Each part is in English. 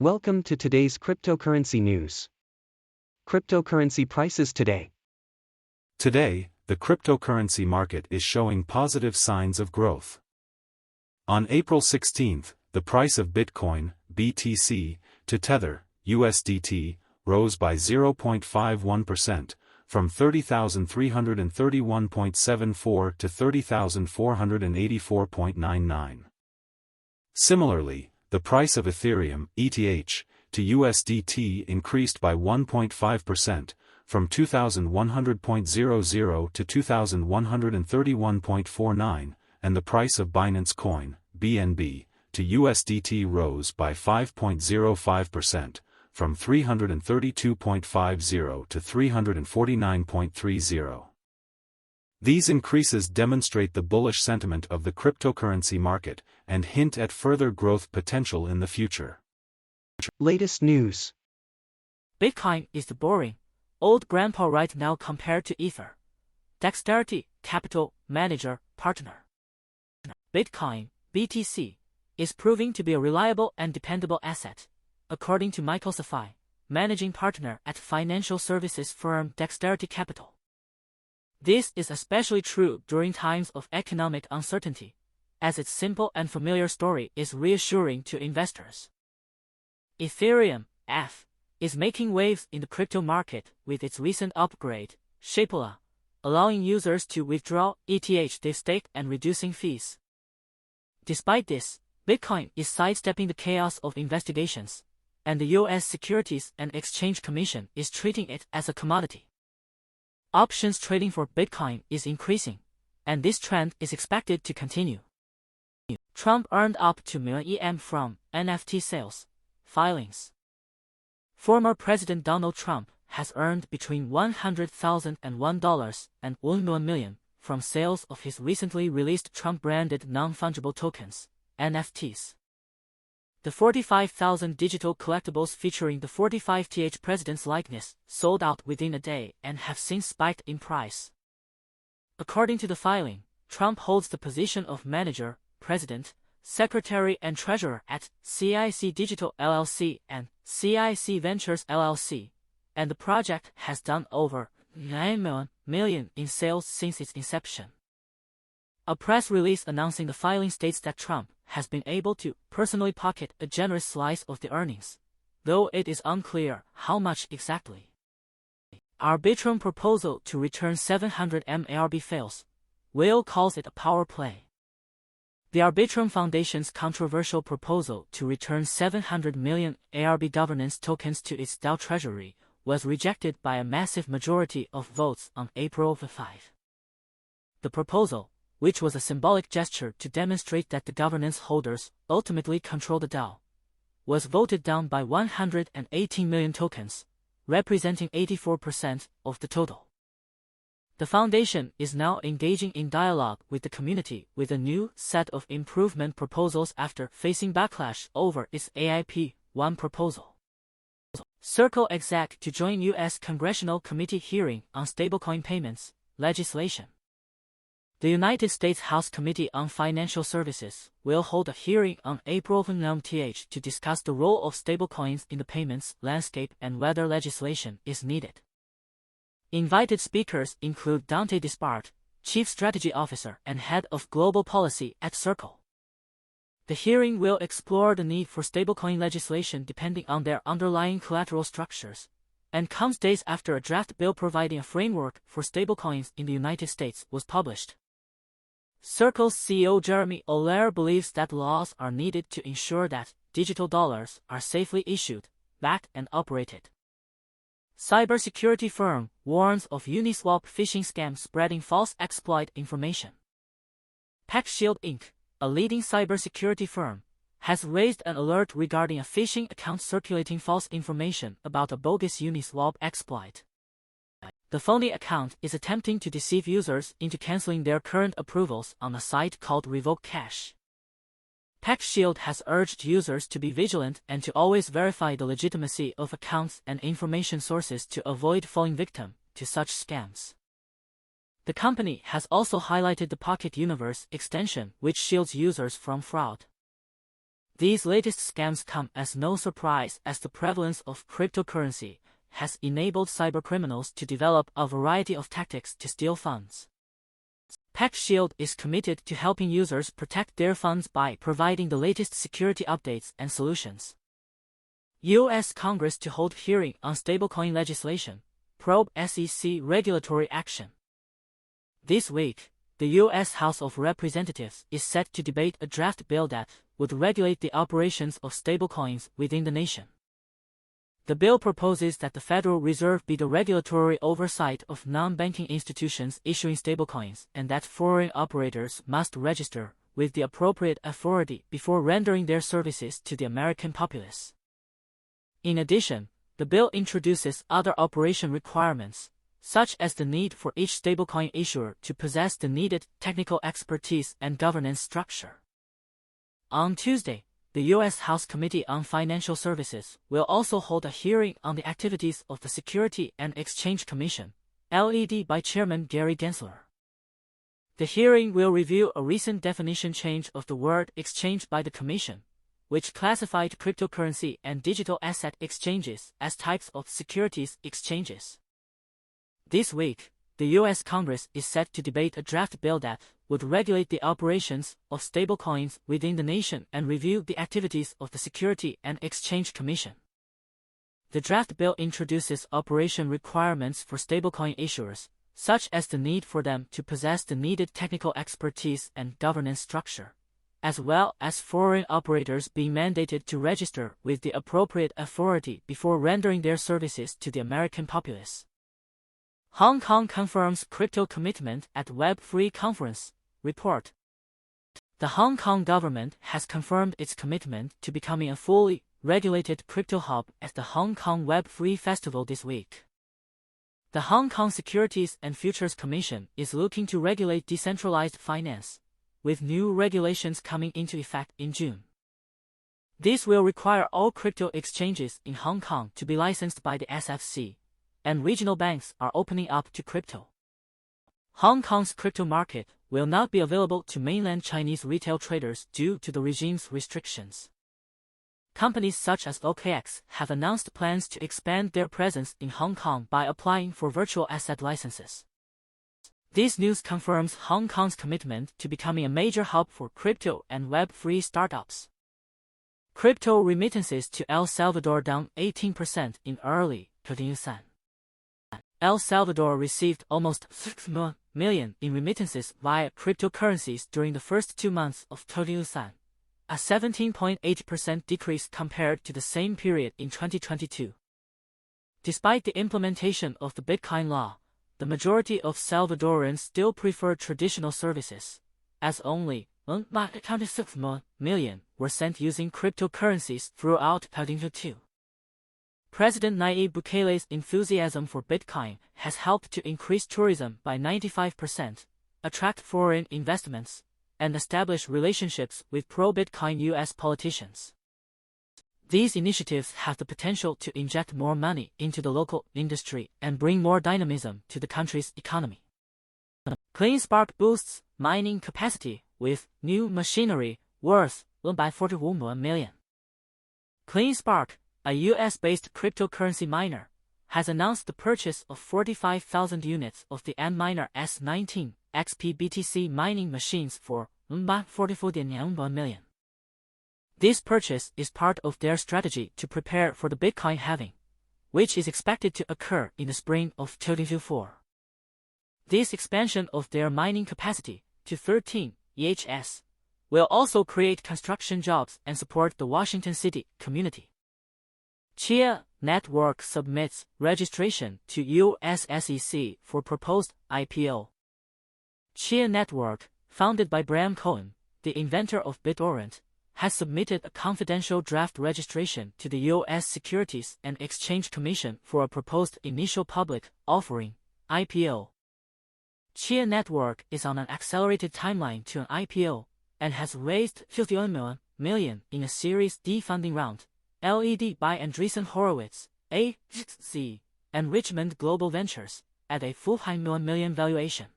Welcome to today's cryptocurrency news. Cryptocurrency prices today. Today, the cryptocurrency market is showing positive signs of growth. On April 16, the price of Bitcoin, BTC, to Tether, USDT, rose by 0.51%, from 30,331.74 to 30,484.99. Similarly, the price of Ethereum, ETH, to USDT increased by 1.5%, from 2,100.00 to 2,131.49, and the price of Binance Coin, BNB, to USDT rose by 5.05%, from 332.50 to 349.30. These increases demonstrate the bullish sentiment of the cryptocurrency market and hint at further growth potential in the future. Latest news. Bitcoin is the boring, old grandpa right now compared to Ether. Dexterity, capital, manager, partner. Bitcoin, BTC, is proving to be a reliable and dependable asset, according to Michael Safai, managing partner at financial services firm Dexterity Capital. This is especially true during times of economic uncertainty, as its simple and familiar story is reassuring to investors. Ethereum, ETH, is making waves in the crypto market with its recent upgrade, Shapeala, allowing users to withdraw ETH they stake and reducing fees. Despite this, Bitcoin is sidestepping the chaos of investigations, and the U.S. Securities and Exchange Commission is treating it as a commodity. Options trading for Bitcoin is increasing, and this trend is expected to continue. Trump earned up to $1 million EM from NFT sales, Filings. Former President Donald Trump has earned between $100,000 and $1 and $1 million from sales of his recently released Trump-branded non-fungible tokens, NFTs. The 45,000 digital collectibles featuring the 45th president's likeness sold out within a day and have since spiked in price. According to the filing, Trump holds the position of manager, president, secretary and treasurer at CIC Digital LLC and CIC Ventures LLC, and the project has done over $9 million in sales since its inception. A press release announcing the filing states that Trump has been able to personally pocket a generous slice of the earnings, though it is unclear how much exactly. Arbitrum proposal to return 700 M ARB fails. Whale calls it a power play. The Arbitrum Foundation's controversial proposal to return 700 million ARB governance tokens to its DAO treasury was rejected by a massive majority of votes on April 5. The proposal, which was a symbolic gesture to demonstrate that the governance holders ultimately control the DAO, was voted down by 118 million tokens, representing 84% of the total. The foundation is now engaging in dialogue with the community with a new set of improvement proposals after facing backlash over its AIP-1 proposal. Circle Exec to join U.S. Congressional Committee hearing on stablecoin payments legislation. The United States House Committee on Financial Services will hold a hearing on April 9 to discuss the role of stablecoins in the payments landscape and whether legislation is needed. Invited speakers include Dante Dispart, Chief Strategy Officer and Head of Global Policy at Circle. The hearing will explore the need for stablecoin legislation depending on their underlying collateral structures, and comes days after a draft bill providing a framework for stablecoins in the United States was published. Circle's CEO Jeremy Allaire believes that laws are needed to ensure that digital dollars are safely issued, backed and operated. Cybersecurity firm warns of Uniswap phishing scam spreading false exploit information. PackShield Inc., a leading cybersecurity firm, has raised an alert regarding a phishing account circulating false information about a bogus Uniswap exploit. The phony account is attempting to deceive users into canceling their current approvals on a site called Revoke Cash. PackShield has urged users to be vigilant and to always verify the legitimacy of accounts and information sources to avoid falling victim to such scams. The company has also highlighted the Pocket Universe extension, which shields users from fraud. These latest scams come as no surprise, as the prevalence of cryptocurrency has enabled cybercriminals to develop a variety of tactics to steal funds. PackShield is committed to helping users protect their funds by providing the latest security updates and solutions. U.S. Congress to hold hearing on stablecoin legislation, probe SEC regulatory action. This week, the U.S. House of Representatives is set to debate a draft bill that would regulate the operations of stablecoins within the nation. The bill proposes that the Federal Reserve be the regulatory oversight of non-banking institutions issuing stablecoins, and that foreign operators must register with the appropriate authority before rendering their services to the American populace. In addition, the bill introduces other operation requirements, such as the need for each stablecoin issuer to possess the needed technical expertise and governance structure. On Tuesday, the U.S. House Committee on Financial Services will also hold a hearing on the activities of the Security and Exchange Commission, led by Chairman Gary Gensler. The hearing will review a recent definition change of the word exchange by the Commission, which classified cryptocurrency and digital asset exchanges as types of securities exchanges. This week, the U.S. Congress is set to debate a draft bill that would regulate the operations of stablecoins within the nation and review the activities of the Security and Exchange Commission. The draft bill introduces operation requirements for stablecoin issuers, such as the need for them to possess the needed technical expertise and governance structure, as well as foreign operators being mandated to register with the appropriate authority before rendering their services to the American populace. Hong Kong confirms crypto commitment at Web3 conference, report. The Hong Kong government has confirmed its commitment to becoming a fully regulated crypto hub at the Hong Kong Web3 Festival this week. The Hong Kong Securities and Futures Commission is looking to regulate decentralized finance, with new regulations coming into effect in June. This will require all crypto exchanges in Hong Kong to be licensed by the SFC, and regional banks are opening up to crypto. Hong Kong's crypto market will not be available to mainland Chinese retail traders due to the regime's restrictions. Companies such as OKX have announced plans to expand their presence in Hong Kong by applying for virtual asset licenses. This news confirms Hong Kong's commitment to becoming a major hub for crypto and Web3 startups. Crypto remittances to El Salvador down 18% in early 2023. El Salvador received almost 6 million in remittances via cryptocurrencies during the first 2 months of 2023, a 17.8% decrease compared to the same period in 2022. Despite the implementation of the Bitcoin law, the majority of Salvadorans still prefer traditional services, as only 26 million were sent using cryptocurrencies throughout 2022. President Nayib Bukele's enthusiasm for Bitcoin has helped to increase tourism by 95%, attract foreign investments, and establish relationships with pro-Bitcoin U.S. politicians. These initiatives have the potential to inject more money into the local industry and bring more dynamism to the country's economy. CleanSpark boosts mining capacity with new machinery worth $41 million. CleanSpark, a US-based cryptocurrency miner, has announced the purchase of 45,000 units of the M-Miner S19 XP BTC mining machines for $44 million. This purchase is part of their strategy to prepare for the Bitcoin halving, which is expected to occur in the spring of 2024. This expansion of their mining capacity to 13 EHS will also create construction jobs and support the Washington City community. Chia Network submits registration to US SEC for proposed IPO. Chia Network, founded by Bram Cohen, the inventor of BitTorrent, has submitted a confidential draft registration to the U.S. Securities and Exchange Commission for a proposed initial public offering (IPO). Chia Network is on an accelerated timeline to an IPO and has raised $51 million in a Series D funding round, led by Andreessen Horowitz, AZ, and Richmond Global Ventures, at a $400 million valuation.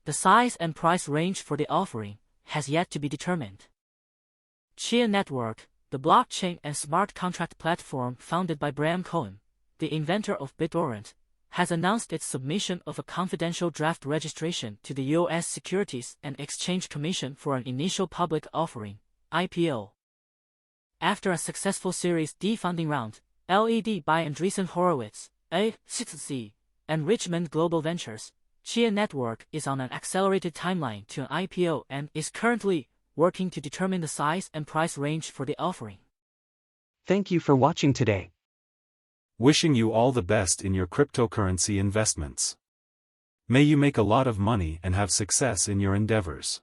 The size and price range for the offering has yet to be determined. Chia Network, the blockchain and smart contract platform founded by Brian Cohen, the inventor of BitTorrent, has announced its submission of a confidential draft registration to the U.S. Securities and Exchange Commission for an initial public offering, IPO. After a successful Series D funding round, led by Andreessen Horowitz, A6Z, and Richmond Global Ventures, Chia Network is on an accelerated timeline to an IPO and is currently working to determine the size and price range for the offering. Thank you for watching today. Wishing you all the best in your cryptocurrency investments. May you make a lot of money and have success in your endeavors.